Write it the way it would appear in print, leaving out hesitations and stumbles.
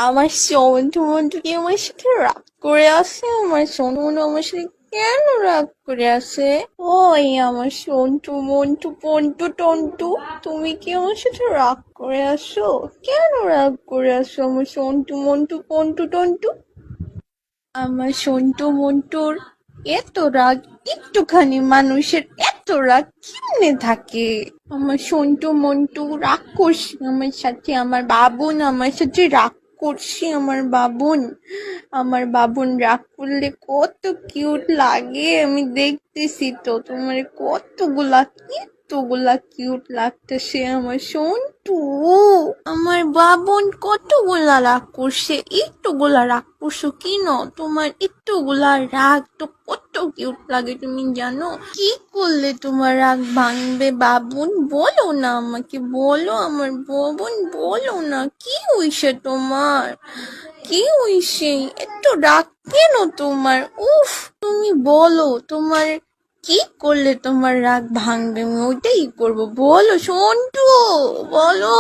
আমার সন্টু মন্টু কি আমার সাথে রাগ করে আছে? আমার সন্টু মন্টু আমার সাথে কেন রাগ করে আছে? ওই আমার সন্টু মন্টু পন্টু টন্টু, তুমি কি আমার সাথে রাগ করে আসো? কেন রাগ করে আসো আমার সন্টু মন্টু পন্টু টন্টু? আমার সন্টু মন্টুর এত রাগ, একটুখানি মানুষের এত রাগ কেমনে থাকে? আমার সন্টু মন্টু রাগ করছে আমার সাথে, আমার বাবুন আমার সাথে রাগ করছে। আমার বাবুন রাগ করলে কত কিউট লাগে, আমি দেখতেছি তো। তোমার কতগুলা কিউট লাগতেছে আমার সন্টু। আমার বাবন কতগুলা রাগ করছে, একটুগুলা রাগ করছো কেন? তোমার একটুগুলা রাগ তো কত কিউট লাগে, তুমি জানো? কি করলে তোমার রাগ ভাঙবে বাবুন? বলো না আমাকে, বলো আমার বাবুন, বলো না কি হইছে তোমার? কি হইছে? এত রাগ কেন তোমার? উফ, তুমি বলো তোমার কি করলে তোমার রাগ ভাঙবে, আমি ওইটাই করবো। বলো সন্টু, বলো।